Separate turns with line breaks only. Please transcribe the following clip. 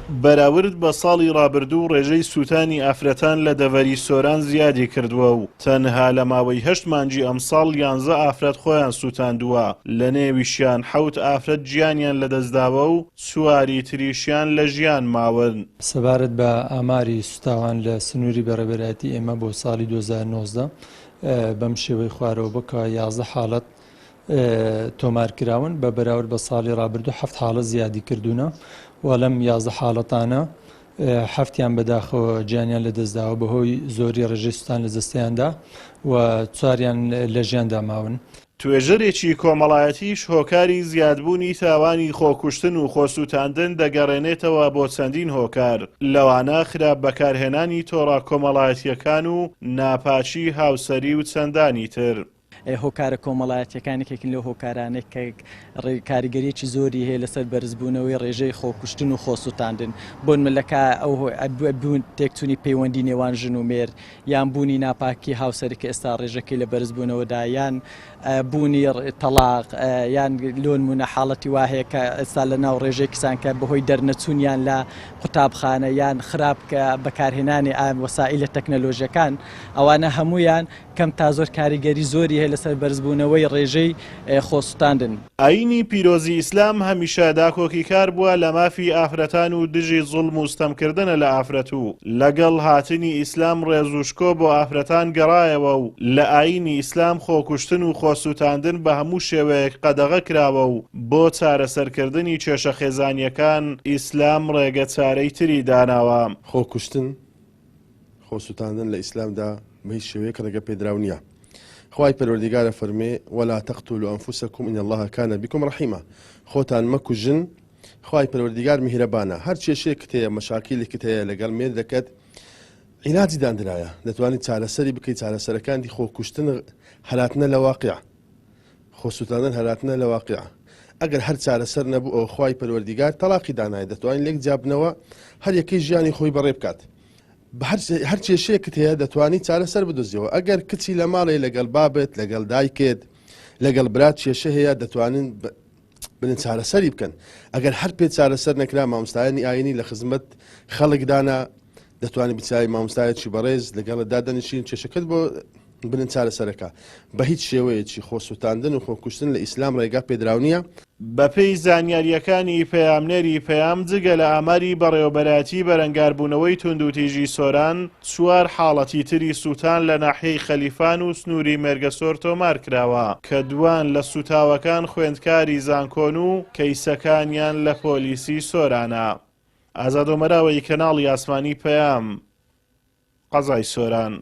بەراورد بە ساڵی ڕابردوو ڕێژەی سوتانی ئافرەتان لە دەڤەری سۆران زیادی کردووە و تەنها لە ماوەی 8 مانگی ئەمساڵ 11 ئافرەت خۆیان سوتاندووە، لە نێویشیان 7 ئافرەت گیانیان لەدەستداوە و چواری تریشیان لە ژیان ماون.
سەبارەت بە ئاماری سوتاوان لە سنووری بەڕێوەبەرایەتی ئێمە بۆ ساڵی 2019 بەم شێوەی خوارەوە بکە 11 حاڵەت تۆمارکراون بە بەراورد بە ساڵی ڕابردوو 7 حاڵەت زیادی کردوونە و لەم 11 حاڵەتانە 7یان بەداخەوە گیانیان لەدەستداوە بەهۆی زۆری ڕێژەی سوتان لە جەستەیاندا و 4یان لە ژیاندا ماون.
توێژەرێکی کۆمەڵایەتیش هۆکاری زیادبوونی تاوانی خۆکوشتن و خۆسووتاندن دەگەڕێنێتەوە بۆ چەندین هۆکار، لەوانە خراپ بەکارهێنانی تۆڕە کۆمەڵایەتیەکان و ناپاچی هاوسەری و چەندانی تر.
هۆکارە کۆمەڵایەتیەکانێکێکن لەو هۆکارانێک کە کاریگەریەکی زۆری هەیە لەسەر بەرزبوونەوەی ڕێژەی خۆکوشتن و خۆسووتاندن بۆن ملەکە ئەو بوون تێکچوونی پەیوەندی نێوان ژن و مێر یان بوونی ناپاکی هاوسەری کە ئێستا ڕێژەکەی لە بەرزبوونەوەدا یان بوونی تەلاق یان لۆنمونە حاڵەتی وا هەیە کە ئێستا لە ناو ڕێژەی کسان کە بەهۆی دەرنەچوونیان لە قوتابخانە یان خراپ کە بەکارهێنانی وەسائلە تەکنەلۆژیەکان ئەوانە هەمویان کەم تا زۆر کاریگەری زۆری هەیە لەسەر بەرزبوونەوەی ڕێژەی خۆسووتاندن.
ئاینی پیرۆزی ئیسلام هەمیشە داکۆکی کار بووە لە مافی ئافرەتان و دژی زوڵم و ستەمکردنە لە ئافرەت و لەگەڵ هاتنی ئیسلام ڕێزوشکۆ بۆ ئافرەتان گەڕایەوە و لە ئاینی ئیسلام خۆکوشتن و خۆسووتاندن بە هەموو شێوەیەک قەدەغە کراوە و بۆ چارەسەرکردنی کێشە خێزانیەکان ئیسلام ڕێگە چارەی تری داناوە.
خۆکوشتن خۆسووتاندن لە ئیسلامدا بەهیچ شێوەیەک ڕێگە پێدراو نییە. خوای پەروەردیگارە فەرمێ ولا تقتلوا أنفسكم إن الله كان بكم رحيما. خۆتان مەکوژن، خوای پەروەردیگار میهرەبانە. هەر کێشەیەکت هەیە مەشاکیلێکت هەیە لەگەڵ مێردەکەت عیلاجی دانرایە، دەتوانیت چارەسەری بکەیت. چارەسەرەکانی خۆکوشتن هەلاتنە لە واقع، خۆسووتاندن هەلاتنە لە واقع. ئەگەر هەر چارەسەر نەبوو ئەو خوای پەروەردیگار تەلاقی دانایە، دەتوانین لێک جابنەوە هەر یەکەی ژیانی خۆی بەڕێ بکات. هەر کێشەیەکت هەیە دەتوانیت چارەسەر بدۆزیەوە. ئەگەر کچی لە ماڵی لەگەڵ بابێت لەگەڵ دایکێت لەگەڵ برات کێشە هەیە دەتوانن بنن چارەسەری بکەن. ئەگەر هەر پێ چارەسەر نەکرا مامۆستایانی ئاینی لە خزمەت خەڵکدانا دەتوانێت بچای مامۆستایەکی بەڕێز لەگەڵ دادەنیشین کێشەکەت بۆ بنن چارەسەرەکە. بە هیچ شێوەیەکی خۆسووتاندن و خۆکوشتن لە ئیسلام ڕێگا پێدراو نییە.
بەپێی زانیاریەکانی پەیامنێری پەیام جگە لە ئاماری بەڕێوەبەراتی بەرەنگاربوونەوەی توندوتیژی سۆران 4 حاڵەتی تری سووتان لە ناحیەی خەلیفان و سنووری مێرگەسۆر تۆمار کراوە کە دوان لە سوتاوەکان خوێندکاری زانکۆن و کەیسەکانیان لە پۆلیسی سۆرانە. ئازاد ئۆمەراوەی کەناڵی ئاسمانی پەیام، قەزای سۆران.